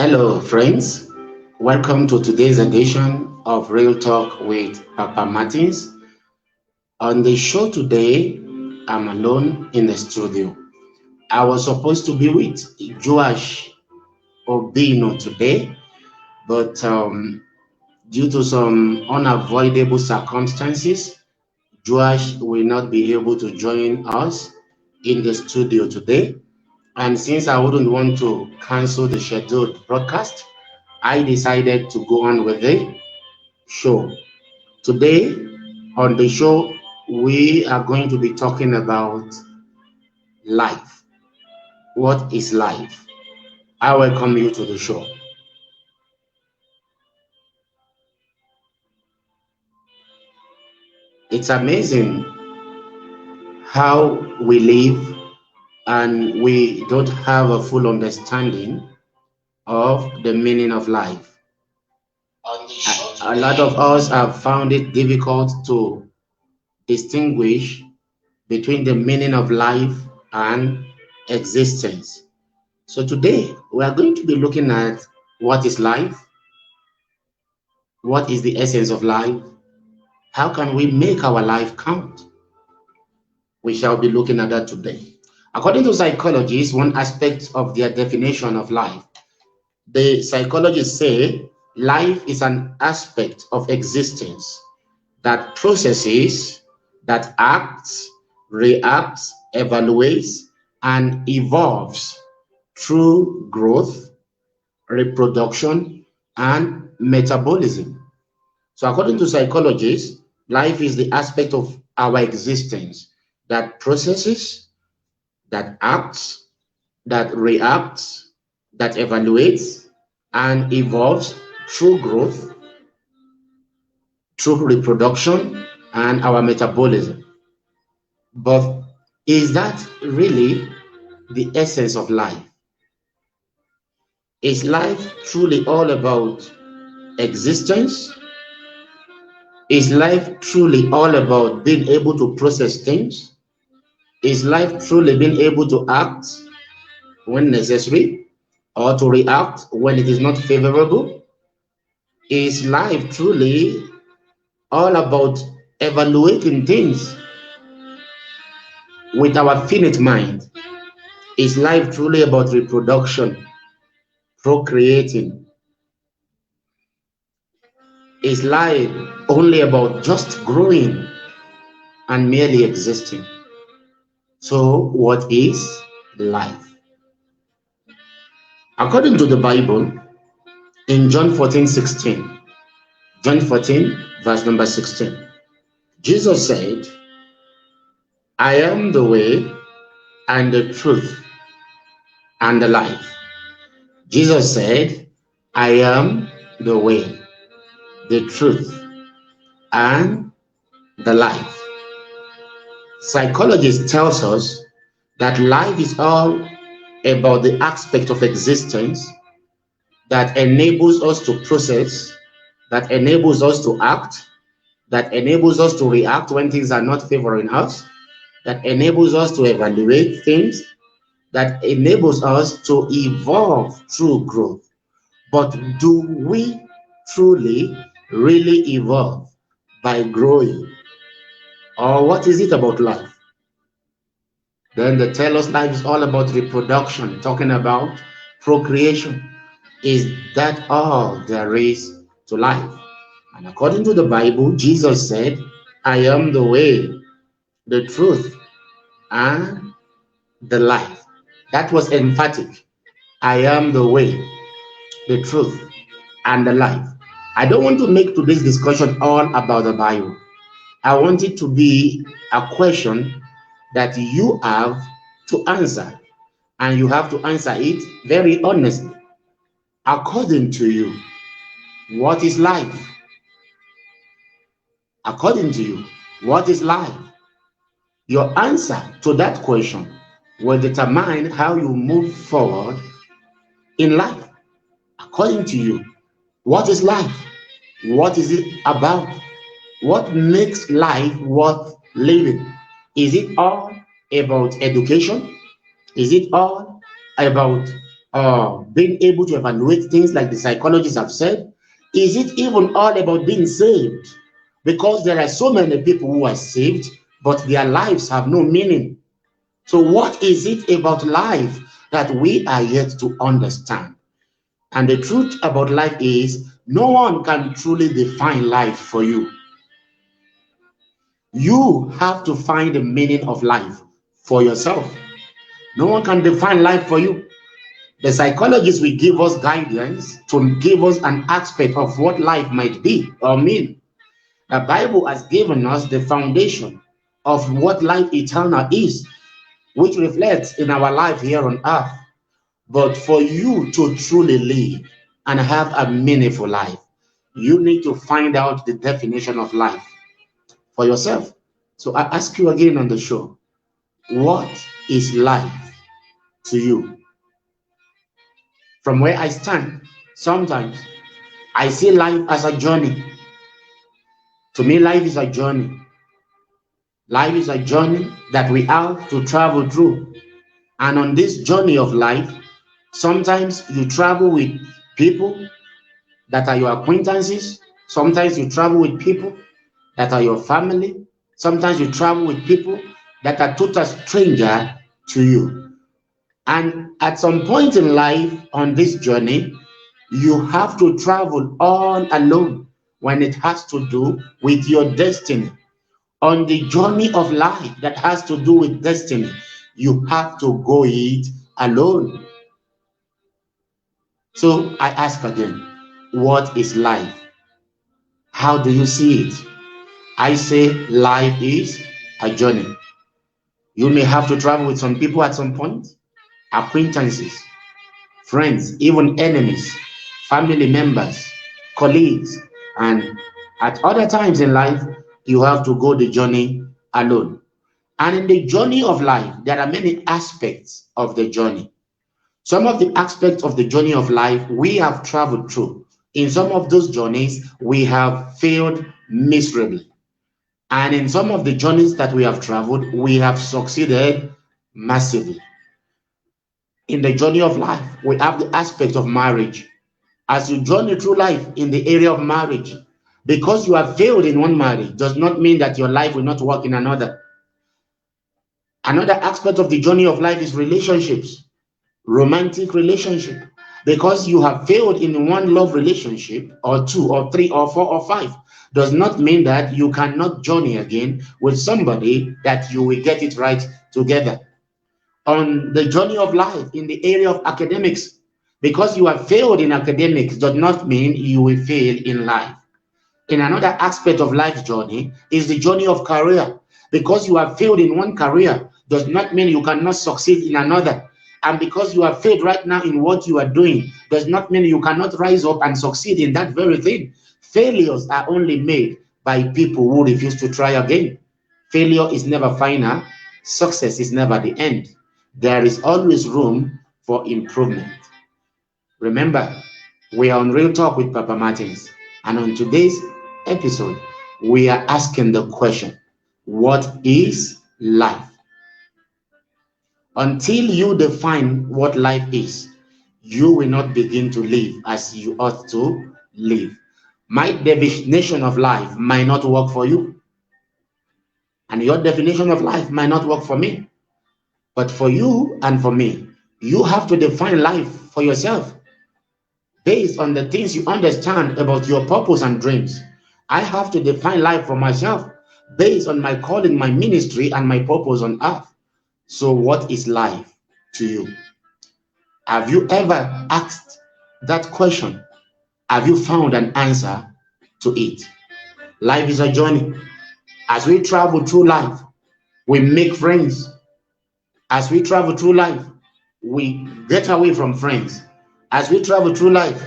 Hello, friends. Welcome to today's edition of Real Talk with Papa Martins. On the show today, I'm alone in the studio. I was supposed to be with Joash Obino today, but due to some unavoidable circumstances, Joash will not be able to join us in the studio today. And since I wouldn't want to cancel the scheduled broadcast, I decided to go on with the show. Today, on the show, we are going to be talking about life. What is life? I welcome you to the show. It's amazing how we live and we don't have a full understanding of the meaning of life. A lot of us have found it difficult to distinguish between the meaning of life and existence. So today we are going to be looking at what is life, what is the essence of life, how can we make our life count. We shall be looking at that today. According to psychologists, one aspect of their definition of life, the psychologists say life is an aspect of existence that processes, that acts, reacts, evaluates, and evolves through growth, reproduction, and metabolism. So, according to psychologists, life is the aspect of our existence that processes, that acts, that reacts, that evaluates, and evolves through growth, through reproduction, and our metabolism. But is that really the essence of life? Is life truly all about existence? Is life truly all about being able to process things? Is life truly being able to act when necessary or to react when it is not favorable? Is life truly all about evaluating things with our finite mind? Is life truly about reproduction, procreating? Is life only about just growing and merely existing? So, what is life? According to the Bible, in John 14:16, John 14, verse number 16, Jesus said, I am the way and the truth and the life. Jesus said, I am the way, the truth, and the life. Psychology tells us that life is all about the aspect of existence that enables us to process, that enables us to act, that enables us to react when things are not favoring us, that enables us to evaluate things, that enables us to evolve through growth. But do we truly, really evolve by growing? Or what is it about life? Then they tell us life is all about reproduction, talking about procreation. Is that all there is to life? And according to the Bible, Jesus said, I am the way, the truth, and the life. That was emphatic. I am the way, the truth, and the life. I don't want to make today's discussion all about the Bible. I want it to be a question that you have to answer, and you have to answer it very honestly. According to you, what is life? According to you, what is life? Your answer to that question will determine how you move forward in life. According to you, what is life? What is it about? What makes life worth living? Is it all about education? Is it all about being able to evaluate things like the psychologists have said? Is it even all about being saved? Because there are so many people who are saved, but their lives have no meaning. So, what is it about life that we are yet to understand? And the truth about life is, no one can truly define life for you. You have to find the meaning of life for yourself. No one can define life for you. The psychologists will give us guidance to give us an aspect of what life might be or mean. The Bible has given us the foundation of what life eternal is, which reflects in our life here on earth. But for you to truly live and have a meaningful life, you need to find out the definition of life for yourself. So I ask you again on the show, what is life to you? From where I stand, sometimes I see life as a journey. To me, life is a journey. Life is a journey that we have to travel through. And on this journey of life, sometimes you travel with people that are your acquaintances. Sometimes you travel with people that are your family. Sometimes you travel with people that are total stranger to you. And at some point in life on this journey, you have to travel all alone when it has to do with your destiny. On the journey of life that has to do with destiny, you have to go it alone. So I ask again, what is life? How do you see it? I say life is a journey. You may have to travel with some people at some point, acquaintances, friends, even enemies, family members, colleagues, and at other times in life, you have to go the journey alone. And in the journey of life, there are many aspects of the journey. Some of the aspects of the journey of life we have traveled through. In some of those journeys, we have failed miserably. And in some of the journeys that we have traveled, we have succeeded massively. In the journey of life, we have the aspect of marriage. As you journey through life in the area of marriage, because you have failed in one marriage does not mean that your life will not work in another. Another aspect of the journey of life is relationships, romantic relationship. Because you have failed in one love relationship, or two, or three, or four, or five, does not mean that you cannot journey again with somebody that you will get it right together. On the journey of life in the area of academics, because you have failed in academics does not mean you will fail in life. In another aspect of life's journey is the journey of career. Because you have failed in one career does not mean you cannot succeed in another. And because you have failed right now in what you are doing does not mean you cannot rise up and succeed in that very thing. Failures are only made by people who refuse to try again. Failure is never final. Success is never the end. There is always room for improvement. Remember, we are on Real Talk with Papa Martins, and on today's episode, we are asking the question, what is life? Until you define what life is, you will not begin to live as you ought to live. My definition of life might not work for you, and your definition of life might not work for me. But for you and for me, you have to define life for yourself based on the things you understand about your purpose and dreams. I have to define life for myself based on my calling, my ministry, and my purpose on earth. So, what is life to you? Have you ever asked that question? Have you found an answer to it? Life is a journey. As we travel through life, we make friends. As we travel through life, we get away from friends. As we travel through life,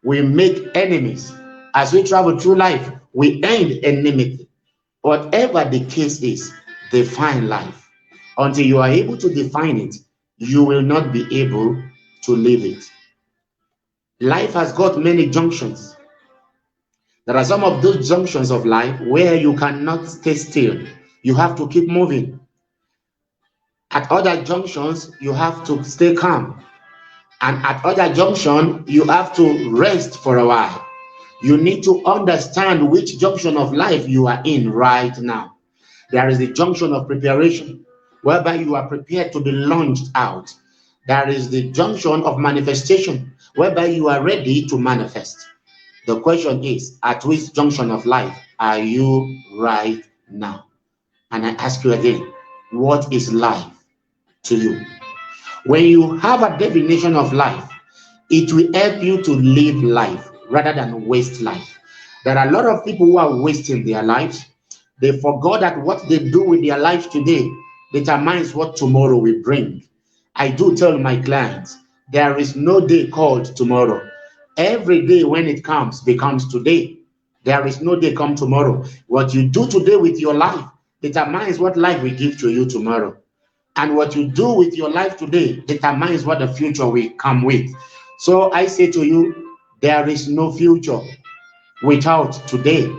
we make enemies. As we travel through life, we end enmity. Whatever the case is, define life. Until you are able to define it, you will not be able to live it. Life has got many junctions. There are some of those junctions of life where you cannot stay still. You have to keep moving. At other junctions, you have to stay calm. And at other junction, you have to rest for a while. You need to understand which junction of life you are in right now. There is the junction of preparation, whereby you are prepared to be launched out. There is the junction of manifestation, whereby you are ready to manifest. The question is, at which junction of life are you right now? And I ask you again, what is life to you? When you have a definition of life, it will help you to live life rather than waste life. There are a lot of people who are wasting their lives. They forgot that what they do with their lives today determines what tomorrow will bring. I do tell my clients, there is no day called tomorrow. Every day when it comes becomes today. There is no day come tomorrow. What you do today with your life determines what life will give to you tomorrow. And what you do with your life today determines what the future will come with. So I say to you, there is no future without today.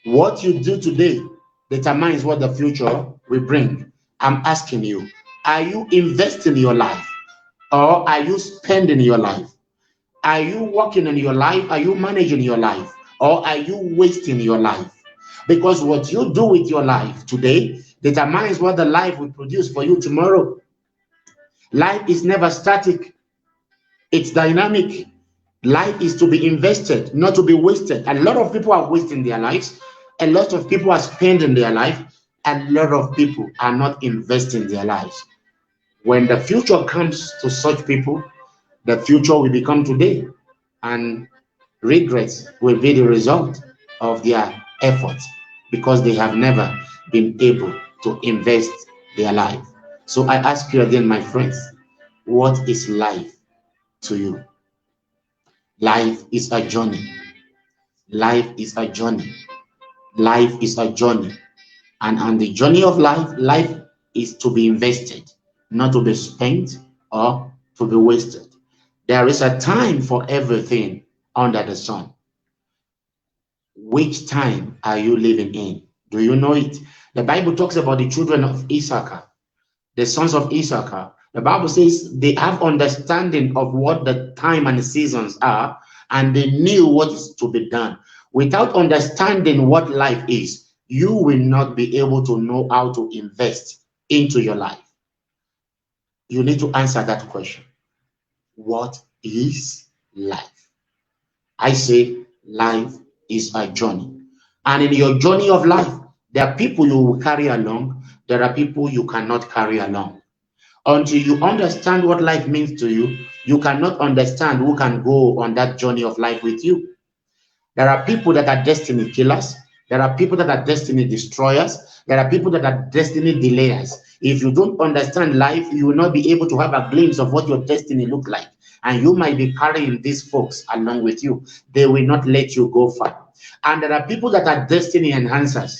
What you do today determines what the future will bring. I'm asking you, are you investing your life or are you spending your life? Are you working in your life? Are you managing your life? Or are you wasting your life? Because what you do with your life today determines what the life will produce for you tomorrow. Life is never static, it's dynamic. Life is to be invested, not to be wasted. A lot of people are wasting their lives, a lot of people are spending their life, a lot of people are not investing their lives. When the future comes to such people, the future will become today, and regrets will be the result of their efforts because they have never been able to invest their life. So I ask you again, my friends, what is life to you? Life is a journey. Life is a journey. Life is a journey. And on the journey of life, life is to be invested, not to be spent or to be wasted. There is a time for everything under the sun. Which time are you living in? Do you know it? The Bible talks about the children of Issachar, the sons of Issachar. The Bible says they have understanding of what the time and the seasons are, and they knew what is to be done. Without understanding what life is, you will not be able to know how to invest into your life. You need to answer that question. What is life? I say life is a journey. And in your journey of life, there are people you will carry along, there are people you cannot carry along. Until you understand what life means to you, you cannot understand who can go on that journey of life with you. There are people that are destiny killers. There are people that are destiny destroyers. There are people that are destiny delayers. If you don't understand life, you will not be able to have a glimpse of what your destiny look like. And you might be carrying these folks along with you. They will not let you go far. And there are people that are destiny enhancers.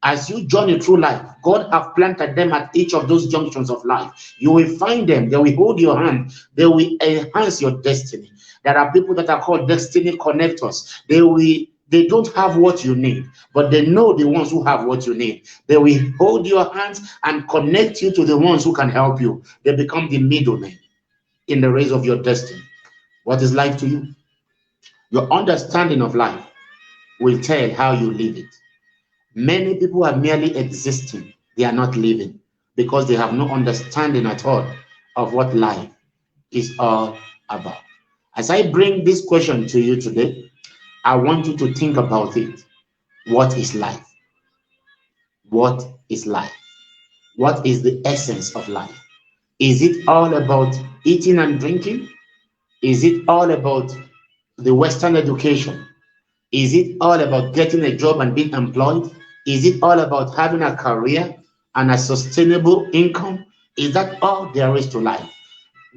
As you journey through life, God have planted them at each of those junctions of life. You will find them. They will hold your hand. They will enhance your destiny. There are people that are called destiny connectors. They don't have what you need, but they know the ones who have what you need. They will hold your hands and connect you to the ones who can help you. They become the middlemen in the race of your destiny. What is life to you? Your understanding of life will tell how you live it. Many people are merely existing. They are not living because they have no understanding at all of what life is all about. As I bring this question to you today, I want you to think about it. What is life? What is life? What is the essence of life? Is it all about eating and drinking? Is it all about the Western education? Is it all about getting a job and being employed? Is it all about having a career and a sustainable income? Is that all there is to life?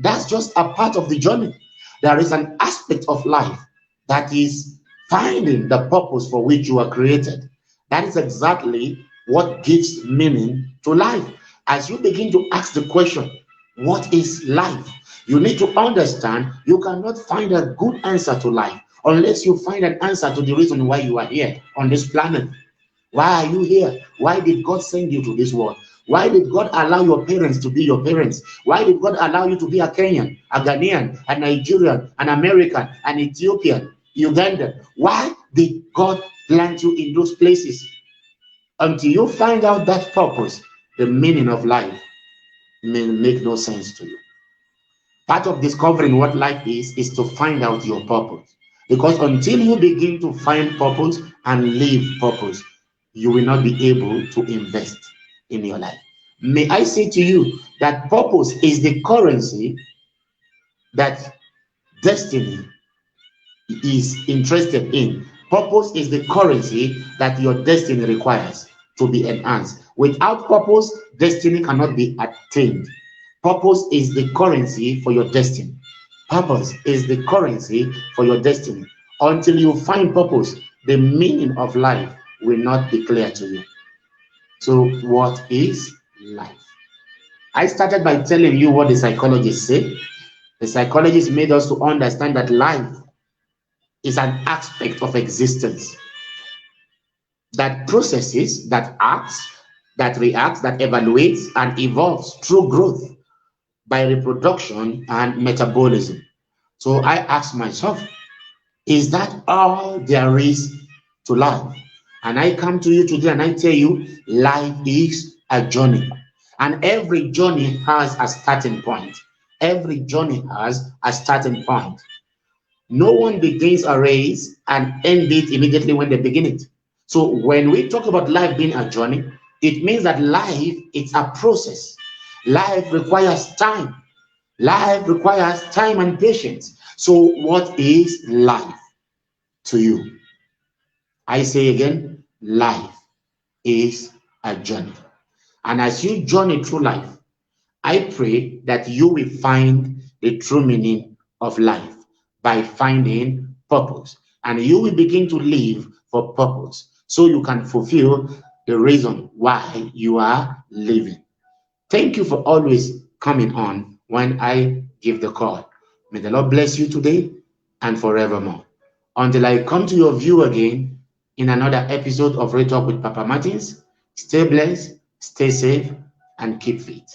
That's just a part of the journey. There is an aspect of life that is finding the purpose for which you are created. That is exactly what gives meaning to life. As you begin to ask the question, what is life? You need to understand you cannot find a good answer to life unless you find an answer to the reason why you are here on this planet. Why are you here? Why did God send you to this world? Why did God allow your parents to be your parents? Why did God allow you to be a Kenyan, a Ghanaian, a Nigerian, an American, an Ethiopian, Ugandan? Why did God plant you in those places? Until you find out that purpose, the meaning of life may make no sense to you. Part of discovering what life is to find out your purpose. Because until you begin to find purpose and live purpose, you will not be able to invest in your life. May I say to you that purpose is the currency that destiny is interested in. Purpose is the currency that your destiny requires to be enhanced. Without purpose, destiny cannot be attained. Purpose is the currency for your destiny. Purpose is the currency for your destiny. Until you find purpose, the meaning of life will not be clear to you. So, what is life? I started by telling you what the psychologists say. The psychologists made us to understand that life is an aspect of existence that processes, that acts, that reacts, that evaluates, and evolves through growth by reproduction and metabolism. So I ask myself, is that all there is to life? And I come to you today and I tell you, life is a journey. And every journey has a starting point. Every journey has a starting point. No one begins a race and end it immediately when they begin it. So when we talk about life being a journey, it means that life is a process. Life requires time. Life requires time and patience. So what is life to you? I say again, life is a journey. And as you journey through life, I pray that you will find the true meaning of life by finding purpose. And you will begin to live for purpose so you can fulfill the reason why you are living. Thank you for always coming on when I give the call. May the Lord bless you today and forevermore. Until I come to your view again in another episode of Real Talk with Papa Martins, stay blessed, stay safe, and keep fit.